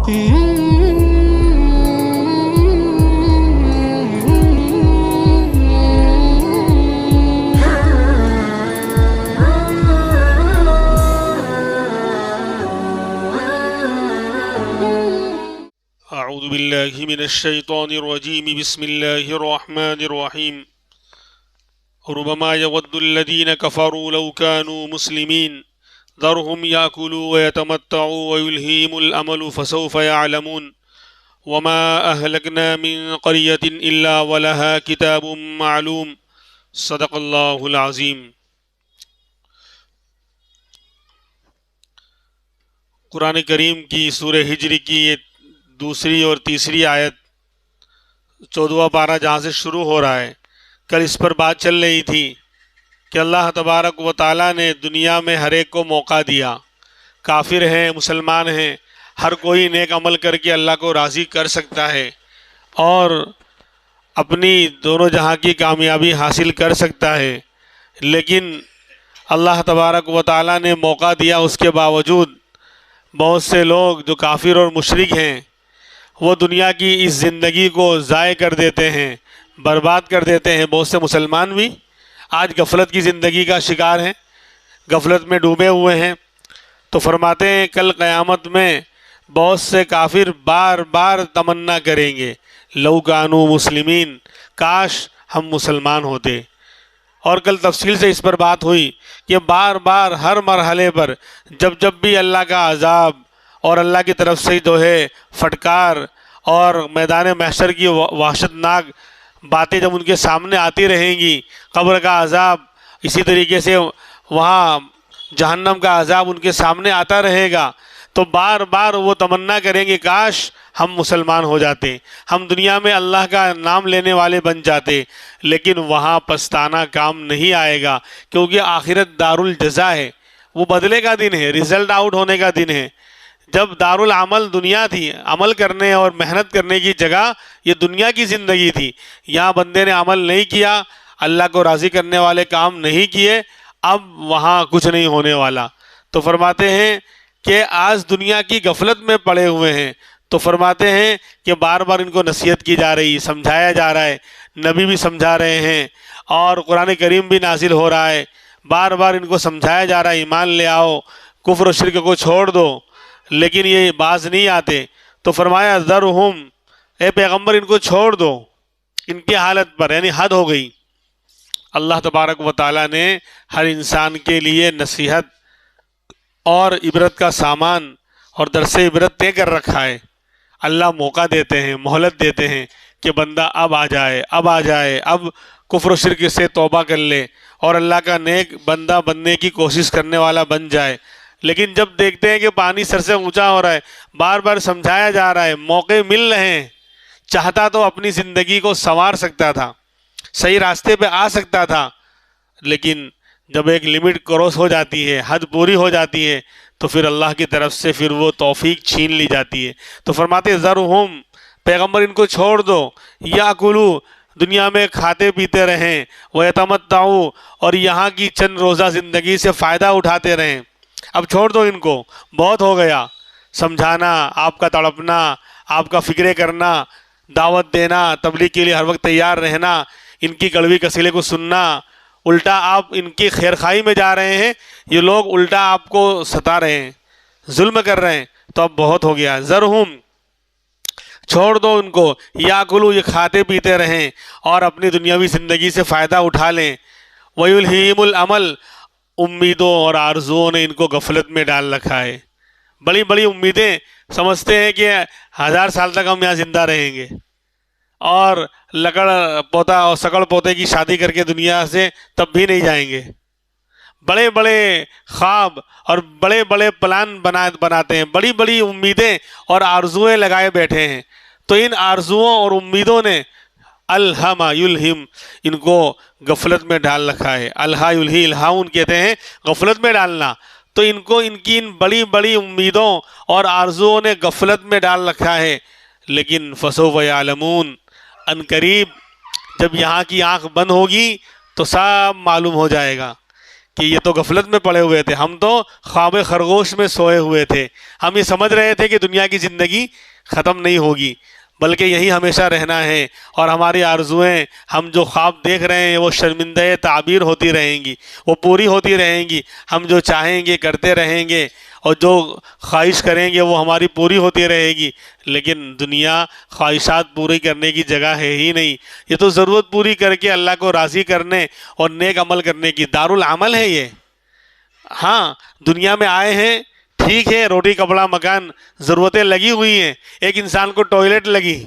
اعوذ باللہ من الشیطان الرجیم بسم اللہ الرحمن الرحیم ربما يود الذين كفروا لو كانوا مسلمين ذرهم يأكلوا ويتمتعوا ويلهيهم الأمل فسوف يعلمون وما أهلكنا من قرية إلا ولها كتاب معلوم صدق الله العظيم۔ قرآن کریم کی سورہ ہجر کی یہ دوسری اور تیسری آیت 14واں پارہ جہاں سے شروع ہو رہا ہے، کل اس پر بات چل رہی تھی کہ اللہ تبارک و تعالیٰ نے دنیا میں ہر ایک کو موقع دیا، کافر ہیں مسلمان ہیں، ہر کوئی نیک عمل کر کے اللہ کو راضی کر سکتا ہے اور اپنی دونوں جہاں کی کامیابی حاصل کر سکتا ہے، لیکن اللہ تبارک و تعالیٰ نے موقع دیا، اس کے باوجود بہت سے لوگ جو کافر اور مشرک ہیں وہ دنیا کی اس زندگی کو ضائع کر دیتے ہیں، برباد کر دیتے ہیں۔ بہت سے مسلمان بھی آج غفلت کی زندگی کا شکار ہیں، غفلت میں ڈوبے ہوئے ہیں۔ تو فرماتے ہیں کل قیامت میں بہت سے کافر بار بار تمنا کریں گے، لو کانوا مسلمین، کاش ہم مسلمان ہوتے۔ اور کل تفصیل سے اس پر بات ہوئی کہ بار بار ہر مرحلے پر جب بھی اللہ کا عذاب اور اللہ کی طرف سے جو ہے پھٹکار اور میدان محشر کی وحشت ناک باتیں جب ان کے سامنے آتی رہیں گی، قبر کا عذاب، اسی طریقے سے وہاں جہنم کا عذاب ان کے سامنے آتا رہے گا، تو بار بار وہ تمنا کریں گے کاش ہم مسلمان ہو جاتے، ہم دنیا میں اللہ کا نام لینے والے بن جاتے۔ لیکن وہاں پچھتانا کام نہیں آئے گا، کیونکہ آخرت دار الجزا ہے، وہ بدلے کا دن ہے، رزلٹ آؤٹ ہونے کا دن ہے۔ جب دارالعمل دنیا تھی، عمل کرنے اور محنت کرنے کی جگہ یہ دنیا کی زندگی تھی، یہاں بندے نے عمل نہیں کیا، اللہ کو راضی کرنے والے کام نہیں کیے، اب وہاں کچھ نہیں ہونے والا۔ تو فرماتے ہیں کہ آج دنیا کی غفلت میں پڑے ہوئے ہیں، تو فرماتے ہیں کہ بار بار ان کو نصیحت کی جا رہی، سمجھایا جا رہا ہے، نبی بھی سمجھا رہے ہیں اور قرآن کریم بھی نازل ہو رہا ہے، بار بار ان کو سمجھایا جا رہا ہے ایمان لے آؤ، کفر و شرک کو چھوڑ دو، لیکن یہ باز نہیں آتے۔ تو فرمایا ذرہم، اے پیغمبر ان کو چھوڑ دو، ان کی حالت پر، یعنی حد ہو گئی۔ اللہ تبارک و تعالیٰ نے ہر انسان کے لیے نصیحت اور عبرت کا سامان اور درس عبرت طے کر رکھا ہے۔ اللہ موقع دیتے ہیں، مہلت دیتے ہیں کہ بندہ اب آ جائے، اب کفر و شرک سے توبہ کر لے اور اللہ کا نیک بندہ بننے کی کوشش کرنے والا بن جائے۔ لیکن جب دیکھتے ہیں کہ پانی سر سے اونچا ہو رہا ہے، بار بار سمجھایا جا رہا ہے، موقع مل رہے ہیں، چاہتا تو اپنی زندگی کو سنوار سکتا تھا، صحیح راستے پہ آ سکتا تھا، لیکن جب ایک لمٹ کراس ہو جاتی ہے، حد پوری ہو جاتی ہے، تو پھر اللہ کی طرف سے پھر وہ توفیق چھین لی جاتی ہے۔ تو فرماتے ذرہم، پیغمبر ان کو چھوڑ دو، یاکلوا، دنیا میں کھاتے پیتے رہیں، ویتمتعوا، اور یہاں کی چند روزہ زندگی سے فائدہ اٹھاتے رہیں۔ اب چھوڑ دو ان کو، بہت ہو گیا سمجھانا، آپ کا تڑپنا، آپ کا فکرے کرنا، دعوت دینا، تبلیغ کے لیے ہر وقت تیار رہنا، ان کی کڑوی کسیلے کو سننا، الٹا آپ ان کی خیرخواہی میں جا رہے ہیں، یہ لوگ الٹا آپ کو ستا رہے ہیں، ظلم کر رہے ہیں، تو اب بہت ہو گیا۔ ذرہم، چھوڑ دو ان کو، یاکلوا، یہ کھاتے پیتے رہیں اور اپنی دنیاوی زندگی سے فائدہ اٹھا لیں۔ ویلہیہم الامل، امیدوں اور آرزوؤں نے ان کو غفلت میں ڈال رکھا ہے، بڑی بڑی امیدیں، سمجھتے ہیں کہ 1000 سال تک ہم یہاں زندہ رہیں گے، اور لکڑ پوتا اور سکڑ پوتے کی شادی کر کے دنیا سے تب بھی نہیں جائیں گے۔ بڑے بڑے خواب اور بڑے بڑے پلان بناتے ہیں، بڑی بڑی امیدیں اور آرزویں لگائے بیٹھے ہیں۔ تو ان آرزوؤں اور امیدوں نے الہم یلہم، ان کو غفلت میں ڈال رکھا ہے۔ الہا یلہی، الہاؤن کہتے ہیں غفلت میں ڈالنا، تو ان کو ان کی ان بڑی بڑی امیدوں اور آرزوؤں نے غفلت میں ڈال رکھا ہے۔ لیکن فسوف یعلمون، ان قریب جب یہاں کی آنکھ بند ہوگی تو سب معلوم ہو جائے گا کہ یہ تو غفلت میں پڑے ہوئے تھے، ہم تو خواب خرگوش میں سوئے ہوئے تھے، ہم یہ سمجھ رہے تھے کہ دنیا کی زندگی ختم نہیں ہوگی بلکہ یہی ہمیشہ رہنا ہے، اور ہماری آرزوئیں، ہم جو خواب دیکھ رہے ہیں وہ شرمندہ تعبیر ہوتی رہیں گی، وہ پوری ہوتی رہیں گی، ہم جو چاہیں گے کرتے رہیں گے اور جو خواہش کریں گے وہ ہماری پوری ہوتی رہے گی۔ لیکن دنیا خواہشات پوری کرنے کی جگہ ہے ہی نہیں، یہ تو ضرورت پوری کر کے اللہ کو راضی کرنے اور نیک عمل کرنے کی دارالعمل ہے یہ۔ ہاں دنیا میں آئے ہیں، ٹھیک ہے، روٹی کپڑا مکان ضرورتیں لگی ہوئی ہیں، ایک انسان کو ٹوائلٹ لگی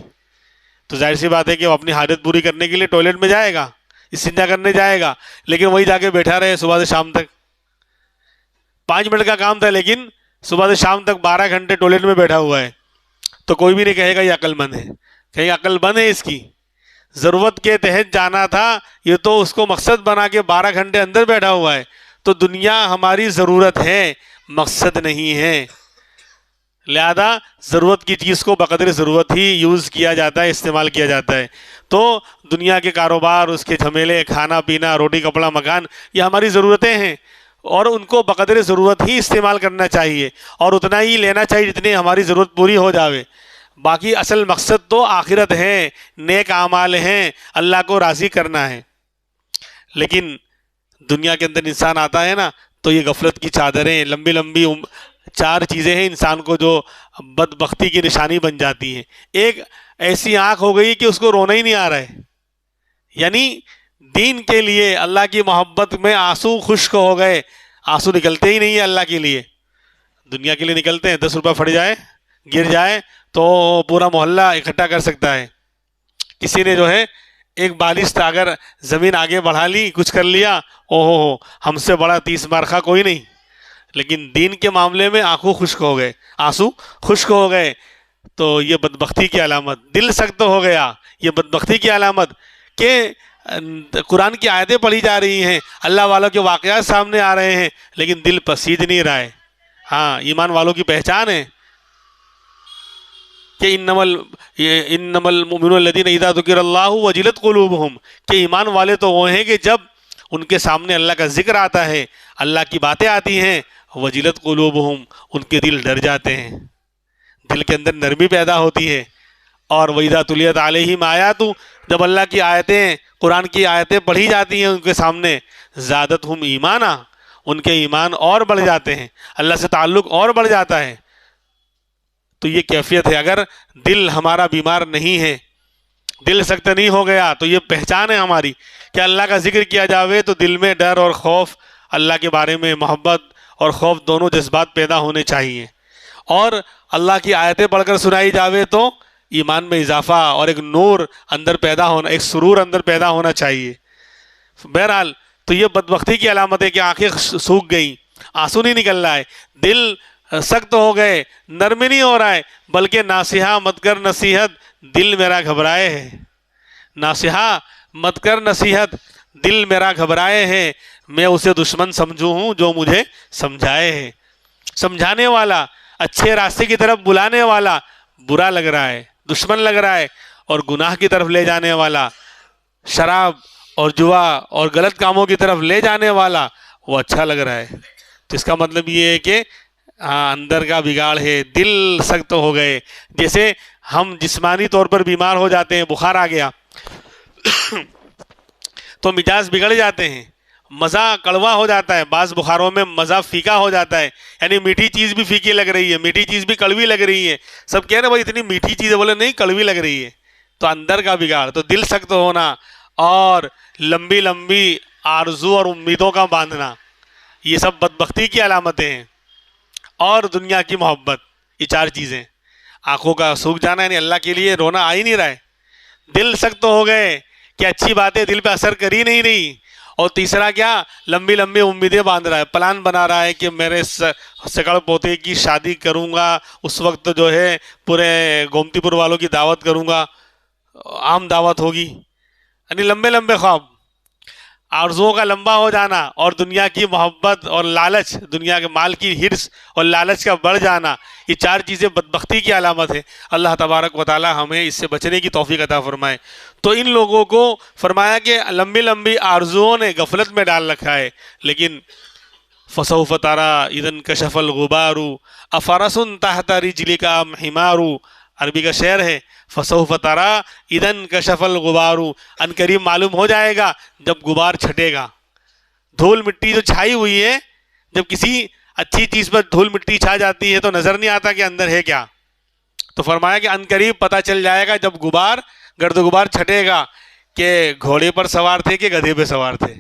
تو ظاہر سی بات ہے کہ وہ اپنی حاجت پوری کرنے کے لیے ٹوائلٹ میں جائے گا، استنجا کرنے جائے گا، لیکن وہی جا کے بیٹھا رہے صبح سے شام تک، 5 منٹ کا کام تھا لیکن صبح سے شام تک 12 گھنٹے ٹوائلٹ میں بیٹھا ہوا ہے، تو کوئی بھی نہیں کہے گا یہ عقل مند ہے، کہیں گے عقل مند ہے اس کی، ضرورت کے تحت جانا تھا، یہ تو اس کو مقصد بنا کے 12 گھنٹے اندر بیٹھا ہوا ہے۔ تو دنیا ہماری ضرورت ہے، مقصد نہیں ہے، لہذا ضرورت کی چیز کو بقدر ضرورت ہی یوز کیا جاتا ہے، استعمال کیا جاتا ہے۔ تو دنیا کے کاروبار، اس کے جھمیلے، کھانا پینا، روٹی کپڑا مکان، یہ ہماری ضرورتیں ہیں اور ان کو بقدر ضرورت ہی استعمال کرنا چاہیے اور اتنا ہی لینا چاہیے جتنی ہماری ضرورت پوری ہو جاوے۔ باقی اصل مقصد تو آخرت ہے، نیک اعمال ہیں، اللہ کو راضی کرنا ہے۔ لیکن دنیا کے اندر انسان آتا ہے نا تو یہ غفلت کی چادریں، لمبی لمبی 4 چیزیں ہیں انسان کو جو بدبختی کی نشانی بن جاتی ہیں۔ ایک ایسی آنکھ ہو گئی کہ اس کو رونا ہی نہیں آ رہا ہے، یعنی دین کے لیے، اللہ کی محبت میں آنسو خشک ہو گئے، آنسو نکلتے ہی نہیں ہیں اللہ کے لیے، دنیا کے لیے نکلتے ہیں۔ 10 روپے پھٹ جائے، گر جائے تو پورا محلہ اکٹھا کر سکتا ہے۔ کسی نے جو ہے ایک بالش اگر زمین آگے بڑھا لی، کچھ کر لیا، اوہو ہم سے بڑا 30 مارخہ کوئی نہیں۔ لیکن دین کے معاملے میں آنکھوں خشک ہو گئے، آنسو خشک ہو گئے، تو یہ بدبختی کی علامت، دل سخت ہو گیا، یہ بدبختی کی علامت کہ قرآن کی آیتیں پڑھی جا رہی ہیں، اللہ والوں کے واقعات سامنے آ رہے ہیں لیکن دل پسید نہیں رہا ہے۔ ہاں ایمان والوں کی پہچان ہے کہ انما المؤمنون الذین اذا ذکر اللہ وجلت قلوبہم، کہ ایمان والے تو وہ ہیں کہ جب ان کے سامنے اللہ کا ذکر آتا ہے، اللہ کی باتیں آتی ہیں، وجلت قلوبہم، ان کے دل ڈر جاتے ہیں، دل کے اندر نرمی پیدا ہوتی ہے۔ اور وَإِذَا تُلِيَتْ عَلَيْهِمْ آیَاتُ، جب اللہ کی آیتیں، قرآن کی آیتیں پڑھی جاتی ہیں ان کے سامنے، زادتہم ایمانا، ان کے ایمان اور بڑھ جاتے ہیں، اللہ سے تعلق اور بڑھ جاتا ہے۔ تو یہ کیفیت ہے، اگر دل ہمارا بیمار نہیں ہے، دل سخت نہیں ہو گیا، تو یہ پہچان ہے ہماری کہ اللہ کا ذکر کیا جاوے تو دل میں ڈر اور خوف، اللہ کے بارے میں محبت اور خوف دونوں جذبات پیدا ہونے چاہیے، اور اللہ کی آیتیں پڑھ کر سنائی جاوے تو ایمان میں اضافہ اور ایک نور اندر پیدا ہونا، ایک سرور اندر پیدا ہونا چاہیے۔ بہرحال تو یہ بدبختی کی علامت ہے کہ آنکھیں سوکھ گئیں، آنسو نہیں نکل رہا ہے، دل سخت ہو گئے، نرم نہیں ہو رہا ہے، بلکہ ناصحہ مت کر نصیحت، دل میرا گھبرائے ہے، ناصحہ مت کر نصیحت، دل میرا گھبرائے ہے، میں اسے دشمن سمجھوں ہوں جو مجھے سمجھائے ہے۔ سمجھانے والا، اچھے راستے کی طرف بلانے والا برا لگ رہا ہے، دشمن لگ رہا ہے، اور گناہ کی طرف لے جانے والا، شراب اور جوا اور غلط کاموں کی طرف لے جانے والا وہ اچھا لگ رہا ہے۔ تو اس کا مطلب یہ ہے کہ اندر کا بگاڑ ہے، دل سخت ہو گئے۔ جیسے ہم جسمانی طور پر بیمار ہو جاتے ہیں، بخار آ گیا تو مزاج بگڑ جاتے ہیں، مزہ کڑوا ہو جاتا ہے، بعض بخاروں میں مزہ پھیکا ہو جاتا ہے، یعنی میٹھی چیز بھی پھیکی لگ رہی ہے، میٹھی چیز بھی کڑوی لگ رہی ہے، سب کہہ رہے ہیں بھائی اتنی میٹھی چیز ہے، بولے نہیں کڑوی لگ رہی ہے۔ تو اندر کا بگاڑ، تو دل سخت ہونا اور لمبی لمبی آرزو اور امیدوں کا باندھنا، یہ سب بدبختی کی علامتیں ہیں۔ اور دنیا کی محبت، یہ 4 چیزیں، آنکھوں کا سوکھ جانا، یعنی اللہ کے لیے رونا آ ہی نہیں رہا ہے، دل سخت ہو گئے کہ اچھی باتیں دل پہ اثر کر ہی نہیں رہی، اور تیسرا کیا، لمبی لمبی امیدیں باندھ رہا ہے، پلان بنا رہا ہے کہ میرے سکڑ پوتے کی شادی کروں گا، اس وقت جو ہے پورے گومتی پور والوں کی دعوت کروں گا، عام دعوت ہوگی، یعنی لمبے لمبے خواب، آرزوؤں کا لمبا ہو جانا، اور دنیا کی محبت اور لالچ، دنیا کے مال کی ہرس اور لالچ کا بڑھ جانا، یہ 4 چیزیں بدبختی کی علامت ہے۔ اللہ تبارک و تعالی ہمیں اس سے بچنے کی توفیق عطا فرمائے۔ تو ان لوگوں کو فرمایا کہ لمبی لمبی آرزوؤں نے غفلت میں ڈال رکھا ہے. لیکن فسوف تری اذا انکشف الغبار افرس تحت رجلک ام حمار، عربی کا شعر ہے. فسوف تری اذا انکشف الغبار، ان قریب معلوم ہو جائے گا جب غبار چھٹے گا. دھول مٹی جو چھائی ہوئی ہے، جب کسی اچھی چیز پر دھول مٹی چھا جاتی ہے تو نظر نہیں آتا کہ اندر ہے کیا. تو فرمایا کہ ان قریب پتہ چل جائے گا جب غبار گرد و غبار چھٹے گا کہ گھوڑے پر سوار تھے کہ گدھے پہ سوار تھے.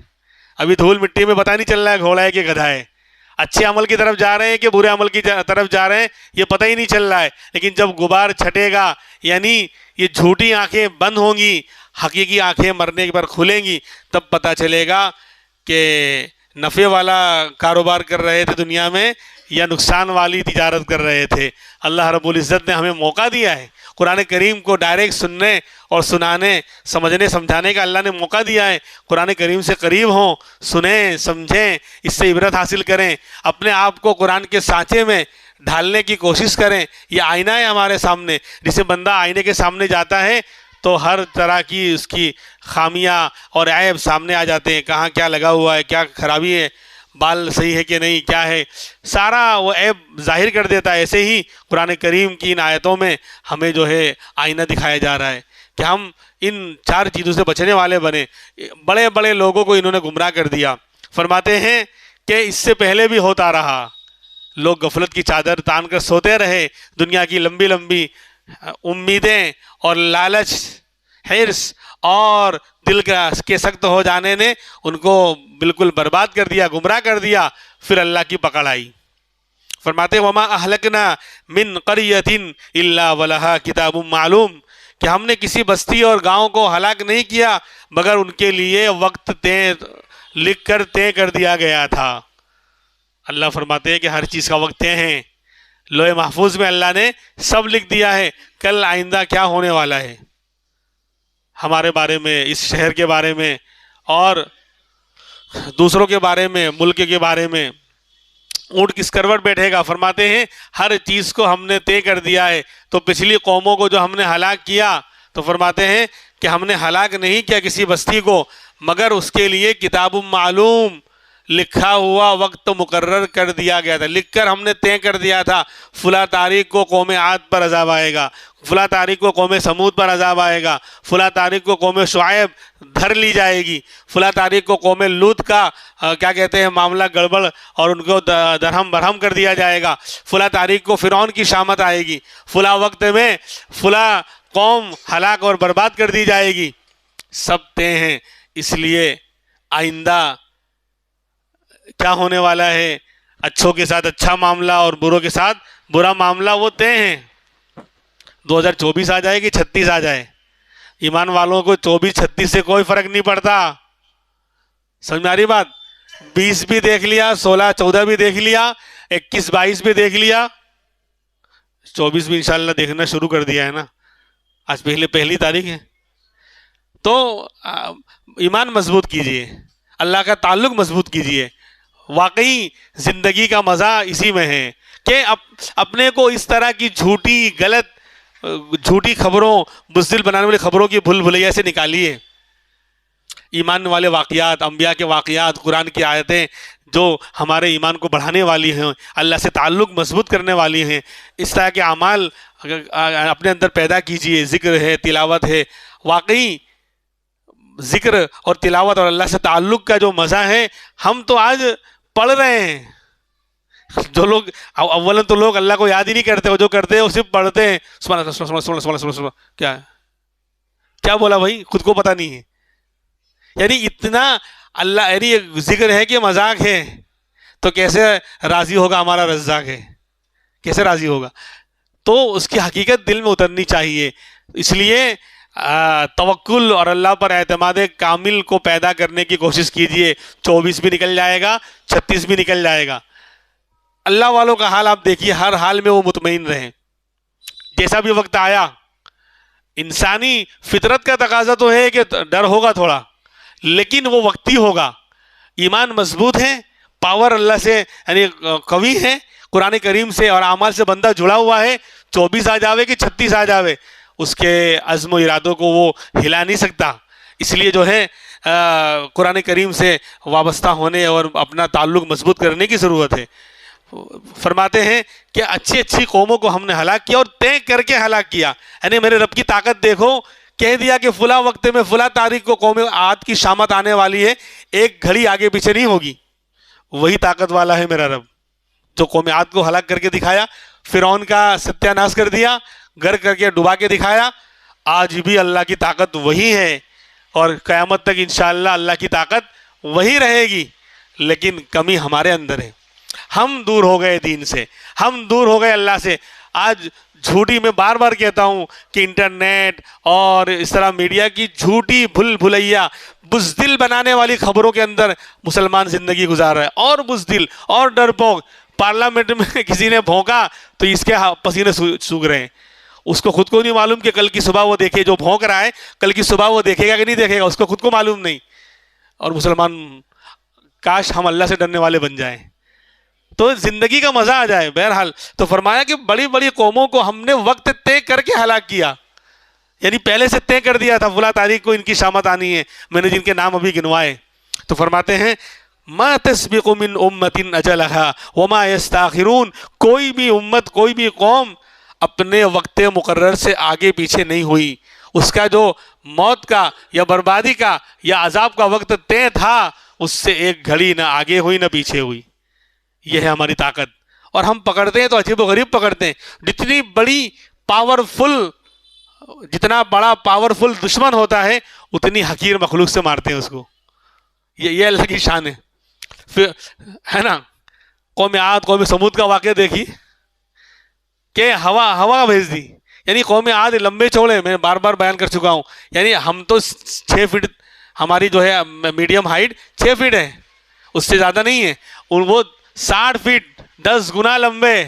ابھی دھول مٹی میں پتہ نہیں چل رہا ہے گھوڑا ہے کہ گدھا ہے، اچھے عمل کی طرف جا رہے ہیں کہ برے عمل کی طرف جا رہے ہیں یہ پتہ ہی نہیں چل رہا ہے. لیکن جب غبار چھٹے گا، یعنی یہ جھوٹی آنکھیں بند ہوں گی، حقیقی آنکھیں مرنے پر کھلیں گی، تب پتہ چلے گا کہ نفع والا کاروبار کر رہے تھے دنیا میں یا نقصان والی تجارت کر رہے تھے. اللہ رب العزت نے ہمیں موقع دیا ہے، قرآن کریم کو ڈائریکٹ سننے اور سنانے، سمجھنے سمجھانے کا اللہ نے موقع دیا ہے. قرآن کریم سے قریب ہوں، سنیں سمجھیں، اس سے عبرت حاصل کریں، اپنے آپ کو قرآن کے سانچے میں ڈھالنے کی کوشش کریں. یہ آئینہ ہے ہمارے سامنے، جسے بندہ آئینے کے سامنے جاتا ہے تو ہر طرح کی اس کی خامیاں اور عیب سامنے آ جاتے ہیں. کہاں کیا لگا ہوا ہے، کیا خرابی ہے، بال صحیح ہے کہ نہیں، کیا ہے، سارا وہ عیب ظاہر کر دیتا ہے. ایسے ہی قرآن کریم کی ان آیتوں میں ہمیں جو ہے آئینہ دکھایا جا رہا ہے کہ ہم ان 4 چیزوں سے بچنے والے بنے. بڑے بڑے لوگوں کو انہوں نے گمراہ کر دیا. فرماتے ہیں کہ اس سے پہلے بھی ہوتا رہا، لوگ غفلت کی چادر تان کر سوتے رہے، دنیا کی لمبی لمبی امیدیں اور لالچ، حرص اور دل کے سخت ہو جانے نے ان کو بالکل برباد کر دیا، گمراہ کر دیا. پھر اللہ کی پکڑ آئی. فرماتے وما اہلکنا من قریۃ الا ولہا کتاب معلوم، کہ ہم نے کسی بستی اور گاؤں کو ہلاک نہیں کیا مگر ان کے لیے وقت لکھ کر طے کر دیا گیا تھا. اللہ فرماتے ہیں کہ ہر چیز کا وقت طے ہے. لوح محفوظ میں اللہ نے سب لکھ دیا ہے، کل آئندہ کیا ہونے والا ہے ہمارے بارے میں، اس شہر کے بارے میں اور دوسروں کے بارے میں، ملک کے بارے میں. اونٹ کس کروٹ بیٹھے گا، فرماتے ہیں ہر چیز کو ہم نے طے کر دیا ہے. تو پچھلی قوموں کو جو ہم نے ہلاک کیا تو فرماتے ہیں کہ ہم نے ہلاک نہیں کیا کسی بستی کو مگر اس کے لیے کتاب معلوم، لکھا ہوا وقت مقرر کر دیا گیا تھا. لکھ کر ہم نے طے کر دیا تھا فلاں تاریخ کو قوم عاد پر عذاب آئے گا، فلاں تاریخ کو قوم سمود پر عذاب آئے گا، فلاں تاریخ کو قوم شعیب دھر لی جائے گی، فلاں تاریخ کو قوم لوط کا کیا کہتے ہیں معاملہ گڑبڑ اور ان کو درہم برہم کر دیا جائے گا، فلاں تاریخ کو فرعون کی شامت آئے گی، فلاں وقت میں فلاں قوم ہلاک اور برباد کر دی جائے گی. سب طے ہیں. اس لیے آئندہ کیا ہونے والا ہے، اچھوں کے ساتھ اچھا معاملہ اور بروں کے ساتھ برا معاملہ، وہ طے ہیں. 2024 آ جائے کہ 36 آ جائے، ایمان والوں کو 24-36 سے کوئی فرق نہیں پڑتا. سمجھ میں آ رہی بات؟ 20 بھی دیکھ لیا، 16-14 بھی دیکھ لیا، 21-22 بھی دیکھ لیا، 24 بھی انشاءاللہ دیکھنا شروع کر دیا ہے نا. آج پہلی تاریخ ہے. تو ایمان مضبوط کیجئے، اللہ کا تعلق مضبوط کیجئے. واقعی زندگی کا مزہ اسی میں ہے کہ اپنے کو اس طرح کی جھوٹی غلط جھوٹی خبروں، بزدل بنانے والی خبروں کی بھول بھلیاں سے نکالیے. ایمان والے واقعات، انبیاء کے واقعات، قرآن کی آیتیں جو ہمارے ایمان کو بڑھانے والی ہیں، اللہ سے تعلق مضبوط کرنے والی ہیں، اس طرح کے اعمال اپنے اندر پیدا کیجئے. ذکر ہے، تلاوت ہے. واقعی ذکر اور تلاوت اور اللہ سے تعلق کا جو مزہ ہے، ہم تو آج پڑھ رہے ہیں. جو لوگ اولا تو لوگ اللہ کو یاد ہی نہیں کرتے، وہ جو کرتے ہیں وہ صرف پڑھتے ہیں. سبحان اللہ سبحان اللہ سبحان اللہ. کیا بولا بھائی، خود کو پتہ نہیں ہے. یعنی اتنا اللہ، یعنی ذکر ہے کہ مذاق ہے، تو کیسے راضی ہوگا ہمارا رزاق ہے، کیسے راضی ہوگا؟ تو اس کی حقیقت دل میں اترنی چاہیے. اس لیے توکل اور اللہ پر اعتماد کامل کو پیدا کرنے کی کوشش کیجئے. 24 بھی نکل جائے گا، 36 بھی نکل جائے گا. اللہ والوں کا حال آپ دیکھیے، ہر حال میں وہ مطمئن رہیں. جیسا بھی وقت آیا، انسانی فطرت کا تقاضا تو ہے کہ ڈر ہوگا تھوڑا، لیکن وہ وقتی ہوگا. ایمان مضبوط ہے، پاور اللہ سے یعنی قوی ہے، قرآن کریم سے اور اعمال سے بندہ جڑا ہوا ہے. 24 آ جاوے کہ 36 آ جاوے، اس کے عزم و ارادوں کو وہ ہلا نہیں سکتا. اس لیے جو ہے قرآن کریم سے وابستہ ہونے اور اپنا تعلق مضبوط کرنے کی ضرورت ہے. فرماتے ہیں کہ اچھی اچھی قوموں کو ہم نے ہلاک کیا اور طے کر کے ہلاک کیا. یعنی میرے رب کی طاقت دیکھو، کہہ دیا کہ فلاں وقت میں فلاں تاریخ کو قوم عاد کی شامت آنے والی ہے، ایک گھڑی آگے پیچھے نہیں ہوگی. وہی طاقت والا ہے میرا رب جو قوم عاد کو ہلاک کر کے دکھایا، فرعون کا ستیہ ناش کر دیا، غرق کر کے ڈبا کے دکھایا. آج بھی اللہ کی طاقت وہی ہے اور قیامت تک انشاءاللہ اللہ کی طاقت وہی رہے گی. لیکن کمی ہمارے اندر ہے، ہم دور ہو گئے دین سے، ہم دور ہو گئے اللہ سے. آج جھوٹی، میں بار بار کہتا ہوں کہ انٹرنیٹ اور اس طرح میڈیا کی جھوٹی بھول بھلیا بزدل بنانے والی خبروں کے اندر مسلمان زندگی گزار رہا ہے، اور بزدل اور ڈرپوک. پارلیمنٹ میں کسی نے بھونکا تو اس کے پسینے سوکھ رہے ہیں. اس کو خود کو نہیں معلوم کہ کل کی صبح وہ دیکھے، جو بھونک رہا ہے کل کی صبح وہ دیکھے گا کہ نہیں دیکھے گا، اس کو خود کو معلوم نہیں. اور مسلمان، کاش ہم اللہ سے ڈرنے والے بن جائیں تو زندگی کا مزہ آ جائے. بہرحال تو فرمایا کہ بڑی بڑی قوموں کو ہم نے وقت طے کر کے ہلاک کیا، یعنی پہلے سے طے کر دیا تھا فلاں تاریخ کو ان کی شامت آنی ہے. میں نے جن کے نام ابھی گنوائے تو فرماتے ہیں ما تسبق من امت اجلها وما يستاخرون. کوئی بھی امت، کوئی بھی قوم اپنے وقت مقرر سے آگے پیچھے نہیں ہوئی. اس کا جو موت کا یا بربادی کا یا عذاب کا وقت طے تھا، اس سے ایک گھڑی نہ آگے ہوئی نہ پیچھے ہوئی. یہ ہے ہماری طاقت. اور ہم پکڑتے ہیں تو عجیب و غریب پکڑتے ہیں. جتنی بڑی پاورفل، جتنا بڑا پاورفل دشمن ہوتا ہے اتنی حقیر مخلوق سے مارتے ہیں اس کو. یہ اللہ کی شان ہے. پھر ہے نا قوم عاد قوم سمود کا واقعہ دیکھی کہ ہوا بھیج دی. یعنی قوم عاد لمبے چوڑے، میں بار بار بیان کر چکا ہوں، یعنی ہم تو 6 فٹ، ہماری جو ہے میڈیم ہائٹ 6 فٹ ہے، اس سے زیادہ نہیں ہے. وہ 60 فٹ 10 گنا لمبے.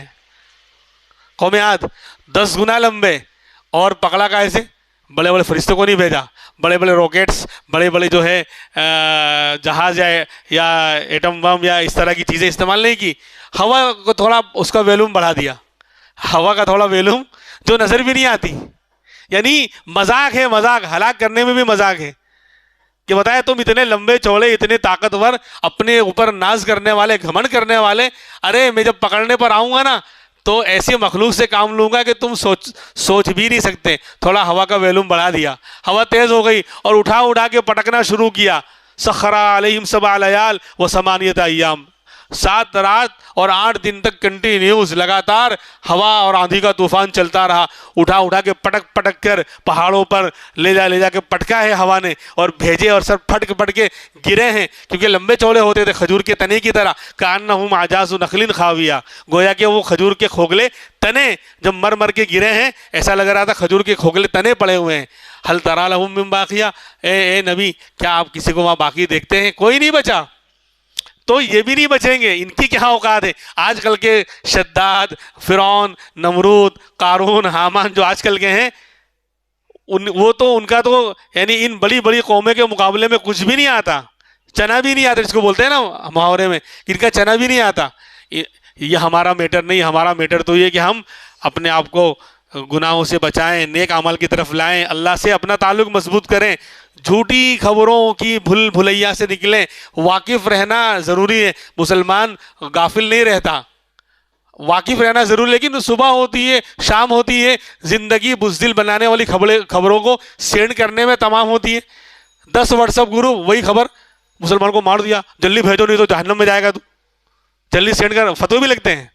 قوم عاد 10 گنا لمبے. اور پکڑا کا ایسے بڑے بڑے فرشتوں کو نہیں بھیجا، بڑے بڑے راکٹس، بڑے بڑے جو ہے جہاز یا ایٹم بم یا اس طرح کی چیزیں استعمال نہیں کی. ہوا کو تھوڑا اس کا ویلوم بڑھا دیا، ہوا کا تھوڑا ویلوم جو نظر بھی نہیں آتی. یعنی مذاق ہے، مذاق. ہلاک کرنے میں بھی مذاق ہے کہ بتائے تم اتنے لمبے چوڑے، اتنے طاقتور، اپنے اوپر ناز کرنے والے، گھمنڈ کرنے والے، ارے میں جب پکڑنے پر آؤں گا نا تو ایسی مخلوق سے کام لوں گا کہ تم سوچ بھی نہیں سکتے. تھوڑا ہوا کا ویلوم بڑھا دیا، ہوا تیز ہو گئی اور اٹھا کے پٹکنا شروع کیا. سخر علیہم 7 لیال و 8 ایام. 7 رات اور 8 دن تک کنٹینیوز لگاتار ہوا اور آندھی کا طوفان چلتا رہا. اٹھا کے پٹک کر پہاڑوں پر لے جا کے پٹکا ہے ہوا نے اور بھیجے، اور سر پھٹ کے گرے ہیں کیونکہ لمبے چوڑے ہوتے تھے کھجور کے تنے کی طرح. کأنہم اعجاز نخل خاویہ. گویا کہ وہ کھجور کے کھوکھلے تنے جب مر کے گرے ہیں، ایسا لگ رہا تھا کھجور کے کھوکھلے تنے پڑے ہوئے ہیں. ہل تری لہم من باقیہ. اے نبی، کیا آپ کسی کو وہاں باقی دیکھتے ہیں؟ کوئی نہیں بچا. تو یہ بھی نہیں بچیں گے. ان کی کیا اوقات ہے؟ آج کل کے شداد، فرعون، نمرود، قارون، حامان جو آج کل کے ہیں، وہ تو ان کا تو یعنی ان بڑی بڑی قومیں کے مقابلے میں کچھ بھی نہیں آتا. چنا بھی نہیں آتا، جس کو بولتے ہیں نا محاورے میں، ان کا چنا بھی نہیں آتا. یہ ہمارا میٹر نہیں. ہمارا میٹر تو یہ کہ ہم اپنے آپ کو گناہوں سے بچائیں، نیک اعمال کی طرف لائیں، اللہ سے اپنا تعلق مضبوط کریں، جھوٹی خبروں کی بھول بھلیا سے نکلیں. واقف رہنا ضروری ہے. مسلمان غافل نہیں رہتا، واقف رہنا ضروری. لیکن صبح ہوتی ہے، شام ہوتی ہے، زندگی بزدل بنانے والی خبروں کو سینڈ کرنے میں تمام ہوتی ہے. 10 واٹس ایپ گروپ، وہی خبر مسلمان کو مار دیا، جلدی بھیجو نہیں تو جہنم میں جائے گا، تو جلدی سینڈ کر. فتوے بھی لگتے ہیں.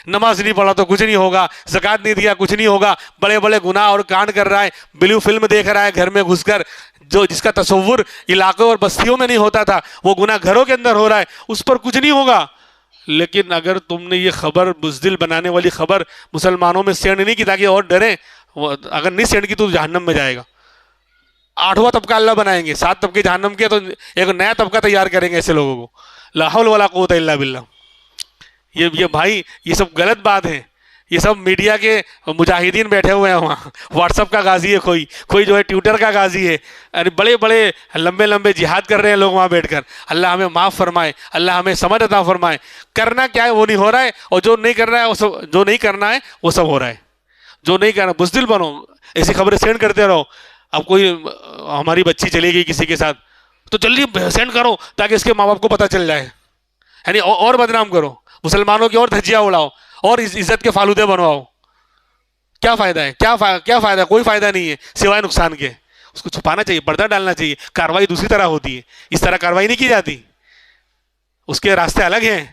نماز نہیں پڑھا تو کچھ نہیں ہوگا، زکوٰۃ نہیں دیا کچھ نہیں ہوگا، بڑے بڑے گناہ اور کانڈ کر رہا ہے، بلیو فلم دیکھ رہا ہے گھر میں گھس کر، جس کا تصور علاقوں اور بستیوں میں نہیں ہوتا تھا، وہ گناہ گھروں کے اندر ہو رہا ہے، اس پر کچھ نہیں ہوگا. لیکن اگر تم نے یہ خبر، بزدل بنانے والی خبر مسلمانوں میں سینڈ نہیں کی تاکہ اور ڈریں، اگر نہیں سینڈ کی تو جہنم میں جائے گا. 8واں طبقہ اللہ بنائیں گے. 7 طبقے جہنم کے، تو ایک نیا طبقہ تیار کریں گے ایسے لوگوں کو. لا حول ولا قوت الا باللہ. یہ بھائی، یہ سب غلط بات ہے. یہ سب میڈیا کے مجاہدین بیٹھے ہوئے ہیں وہاں. واٹس ایپ کا غازی ہے کوئی جو ہے ٹویٹر کا غازی ہے. بڑے بڑے لمبے جہاد کر رہے ہیں لوگ وہاں بیٹھ کر. اللہ ہمیں معاف فرمائے، اللہ ہمیں سمجھ عطا فرمائے. کرنا کیا ہے وہ نہیں ہو رہا ہے، اور جو نہیں کر رہا ہے جو نہیں کرنا ہے وہ سب ہو رہا ہے. جو نہیں کہنا بزدل بنو، ایسی خبریں سینڈ کرتے رہو. اب کوئی ہماری بچی چلی گئی کسی کے ساتھ تو جلدی سینڈ کرو تاکہ اس کے ماں باپ کو پتہ چل جائے، یعنی اور بدنام کرو، مسلمانوں کی اور دھجیاں اڑاؤ اور عزت کے فالودے بنواؤ. کیا فائدہ ہے؟ کیا فائدہ؟ کوئی فائدہ نہیں ہے سوائے نقصان کے. اس کو چھپانا چاہیے، پردہ ڈالنا چاہیے. کاروائی دوسری طرح ہوتی ہے، اس طرح کاروائی نہیں کی جاتی، اس کے راستے الگ ہیں.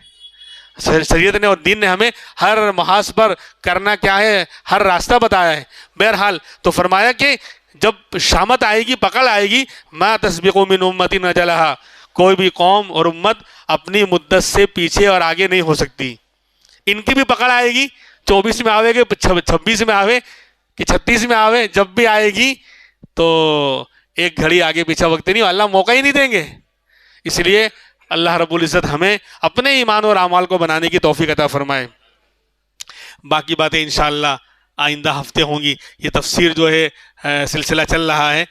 شریعت نے اور دین نے ہمیں ہر محاذ پر کرنا کیا ہے، ہر راستہ بتایا ہے. بہرحال تو فرمایا کہ جب شامت آئے گی، پکڑ آئے گی، ما تسبق من امت اجلھا، کوئی بھی قوم اور امت اپنی مدت سے پیچھے اور آگے نہیں ہو سکتی. ان کی بھی پکڑ آئے گی، 24 میں آوے گے، 26 میں آوے کہ 36 میں آوے، جب بھی آئے گی تو ایک گھڑی آگے پیچھے وقت نہیں، اللہ موقع ہی نہیں دیں گے. اس لیے اللہ رب العزت ہمیں اپنے ایمان اور اعمال کو بنانے کی توفیق عطا فرمائے. باقی باتیں انشاءاللہ آئندہ ہفتے ہوں گی. یہ تفسیر جو ہے سلسلہ چل رہا ہے،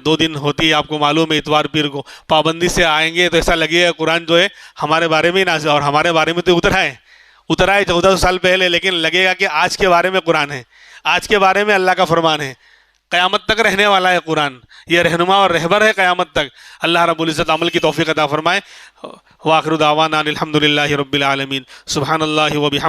2 دن ہوتی ہے، آپ کو معلوم ہے. اتوار پیر کو پابندی سے آئیں گے تو ایسا لگے گا قرآن جو ہے ہمارے بارے میں ہی نازل، اور ہمارے بارے میں تو اترا ہے 1400 سال پہلے، لیکن لگے گا کہ آج کے بارے میں قرآن ہے، آج کے بارے میں اللہ کا فرمان ہے. قیامت تک رہنے والا ہے قرآن، یہ رہنما اور رہبر ہے قیامت تک. اللہ رب العزت عمل کی توفیق عطا فرمائے. وآخر دعوانا الحمدللہ رب العالمین. سبحان اللہ و بحمدہ.